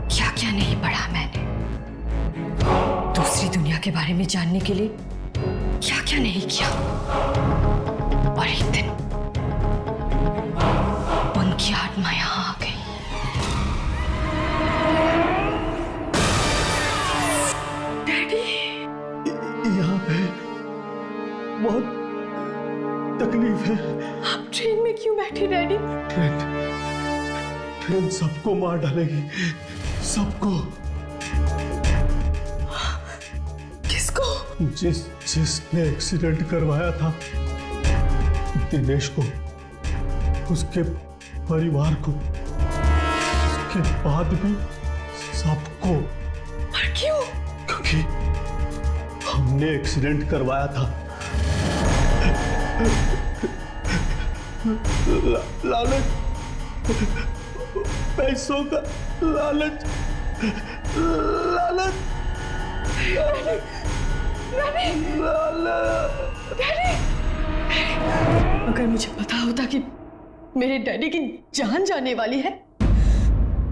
क्या क्या नहीं पढ़ा मैंने, दूसरी दुनिया के बारे में जानने के लिए क्या क्या नहीं किया। और एक दिन उनकी आत्मा यहाँ आ गई। डैडी, यहाँ पे बहुत तकलीफ है। आप ट्रेन में क्यों बैठे डैडी? ट्रेन सबको मार डालेगी, सबको। किसको? जिसने एक्सीडेंट करवाया था दिनेश को, उसके परिवार को, उसके बाद भी सबको। पर क्यों? क्योंकि हमने एक्सीडेंट करवाया था। लालच, पैसों का लालच, लालच, अगर मुझे पता होता कि मेरे डैडी की जान जाने वाली है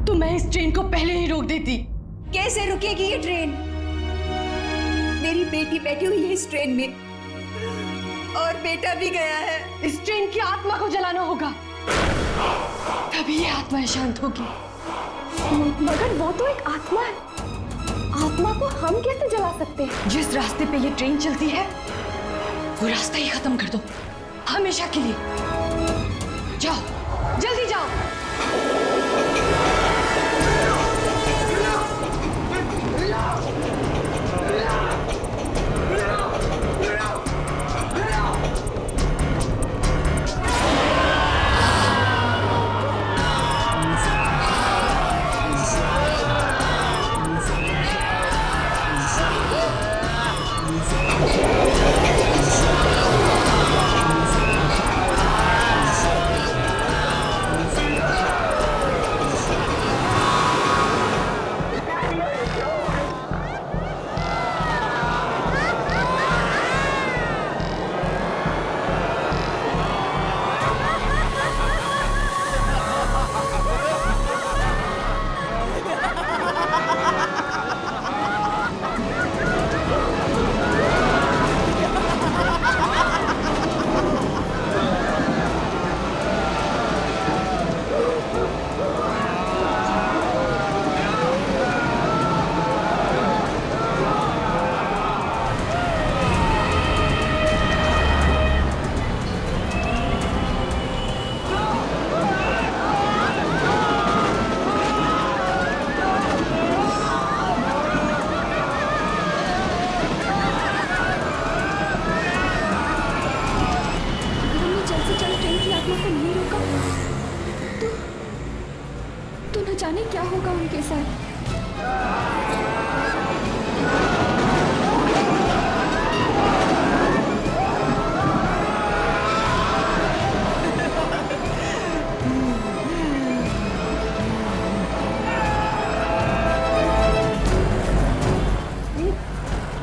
तो मैं इस ट्रेन को पहले ही रोक देती। कैसे रुकेगी ये ट्रेन? मेरी बेटी बैठी हुई है इस ट्रेन में और बेटा भी गया है। इस ट्रेन की आत्मा को जलाना होगा, तभी ये आत्मा शांत होगी। मगर वो तो एक आत्मा है, आत्मा को हम कैसे जला सकते हैं? जिस रास्ते पे ये ट्रेन चलती है वो रास्ता ही खत्म कर दो, हमेशा के लिए। जाओ, जल्दी जाओ। होगा उनके साथ।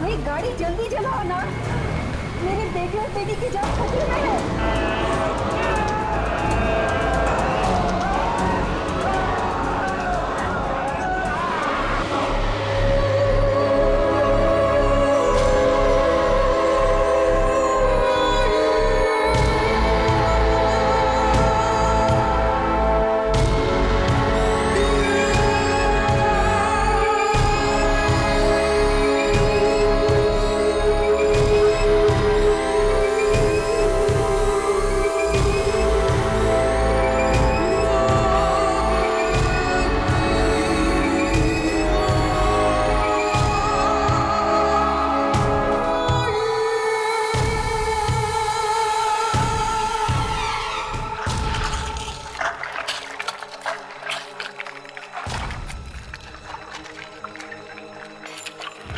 भाई गाड़ी जल्दी चलाओ ना, मेरे बेटे और बेटी की जान खतरे में है।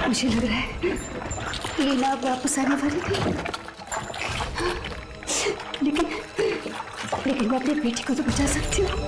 मुझे लग रहा है लीना अब वापस आने वाली थी, लेकिन मैं अपनी बेटी को तो बचा सकती हूँ।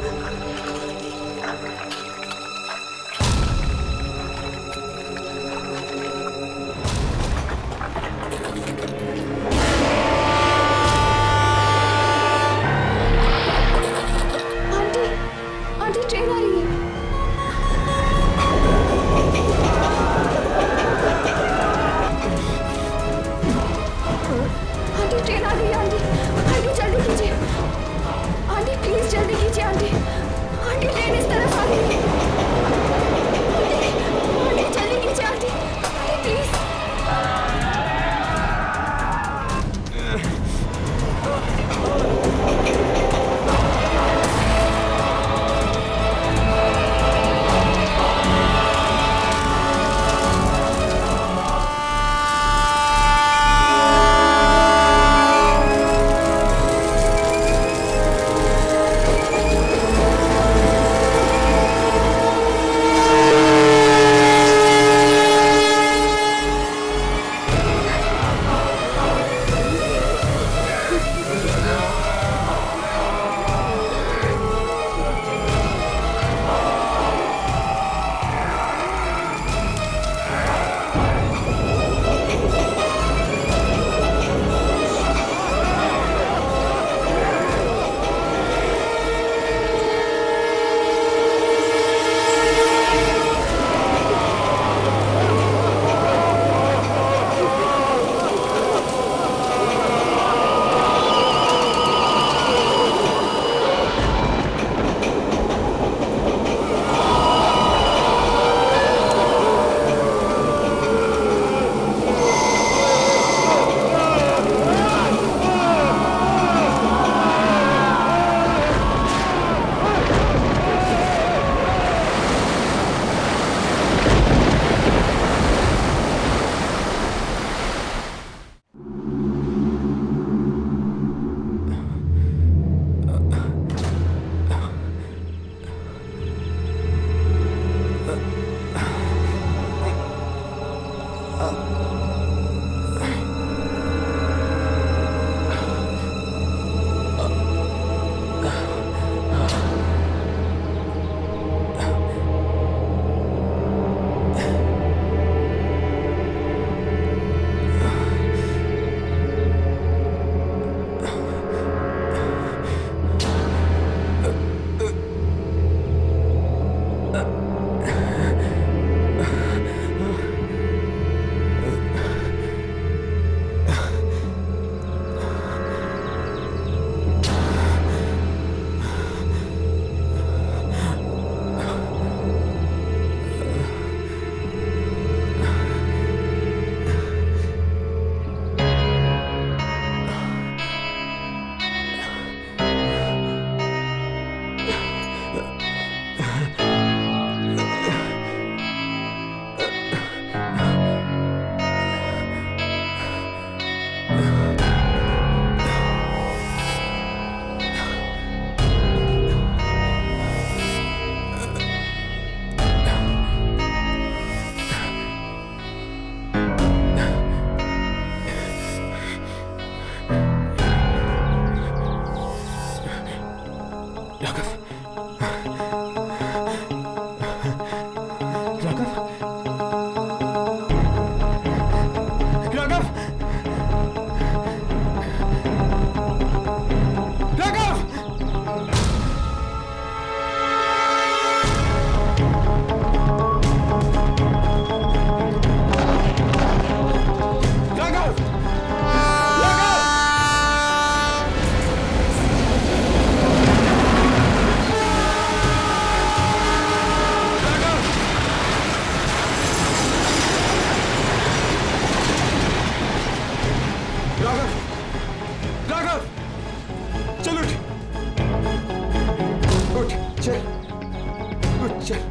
चल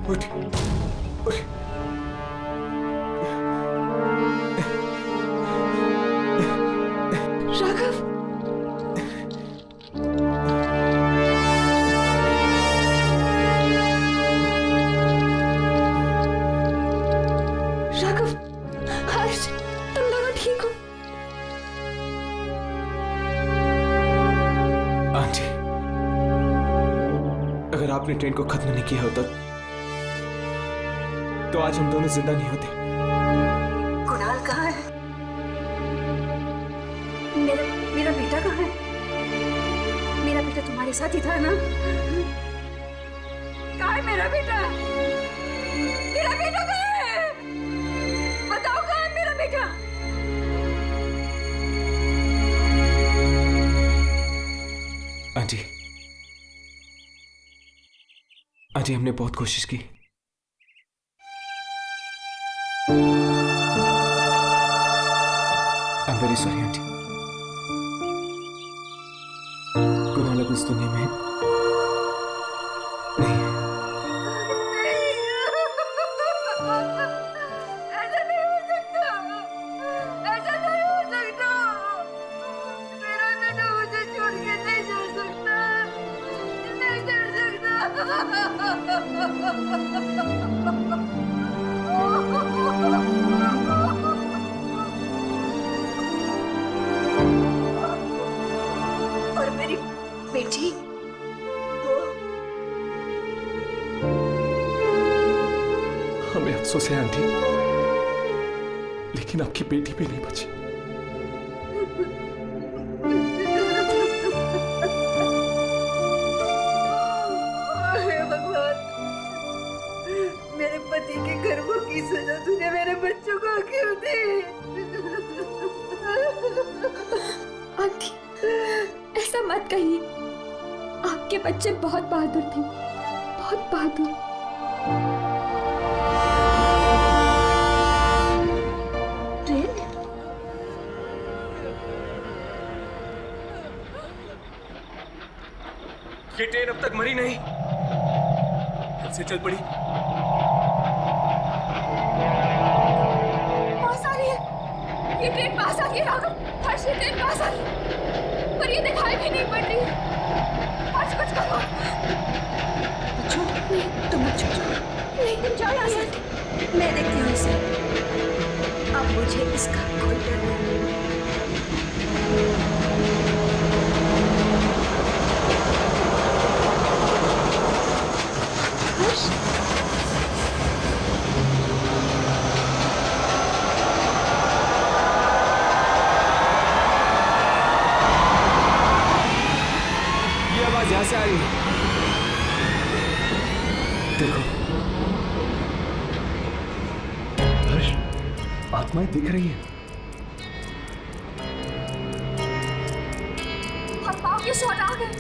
उठ उठ। राघव, राघव, हर्ष, तुम दोनों ठीक हो? आंटी, अगर आपने ट्रेन को खत्म नहीं किया होता तो आज हम दोनों जिंदा नहीं होते। कुणाल कहाँ है? मेरा बेटा कहाँ है? मेरा बेटा तुम्हारे साथ ही था ना? कहाँ है मेरा बेटा? मेरा बेटा कहाँ है? बताओ कहाँ है मेरा बेटा? आंटी, आंटी हमने बहुत कोशिश की। I am very sorry aunty. Kunal अब इस दुनिया में नहीं है। ऐसा नहीं हो सकता, ऐसा नहीं हो सकता। मेरा बेटा मुझे छोड़ के नहीं जा सकता, नहीं जा और मेरी बेटी हमें अफसोस है आंटी, लेकिन आपकी बेटी भी नहीं बची। हे भगवान, मेरे पति के गर्भों की सजा तूने मेरे बच्चों को क्यों दी? आंटी, ऐसा मत कहिए। आपके बच्चे बहुत बहादुर थे, बहुत बहादुर। ट्रेन? ये ट्रेन अब तक मरी नहीं, फिर से चल पड़ी। पास आ रही है, ये ट्रेन पास आ रही है राघव। हर्ष, ये ट्रेन पास आ रही है, पर ये दिखाई भी नहीं पड़ रही। हर्ष, कुछ करो। नहीं, तुम मत छोड़ो। नहीं, तुम जाओ यहाँ से। मैं देखती हूँ इसे। अब मुझे इसका कोई डर नहीं। हर्ष, ये आवाज यहां से आ रही है। देखो हर्ष, आत्माएं दिख रही हैं। और पाँव के शॉट आ गए।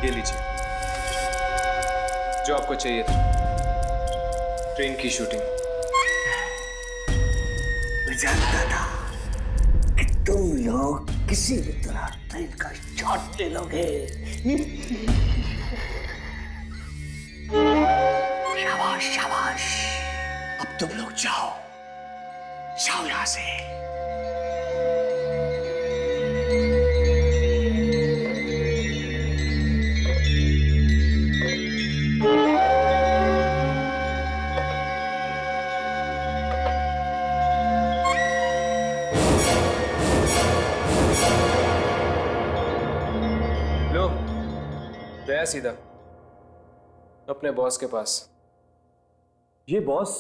ये लीजिए, जो आपको चाहिए था, ट्रेन की शूटिंग। मैं जानता था कि तुम लोग किसी भी तरह ट्रेन का शॉट ले लोगे। शाबाश शाबाश, अब तुम लोग जाओ, जाओ यहां से। लो, गया सीधा अपने बॉस के पास। ये बॉस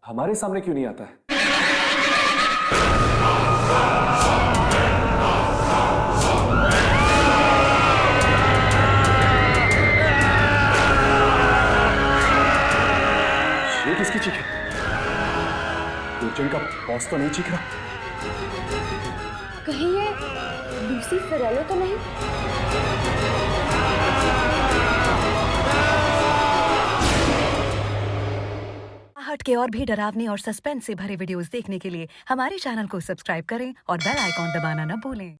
हमारे सामने क्यों नहीं आता है? ये किसकी चीख है? दुर्जन का बॉस तो नहीं चीख रहा? कहीं ये लूसी फेरेलो तो नहीं? हट के और भी डरावनी और सस्पेंस से भरे वीडियोस देखने के लिए हमारे चैनल को सब्सक्राइब करें और बेल आइकॉन दबाना न भूलें।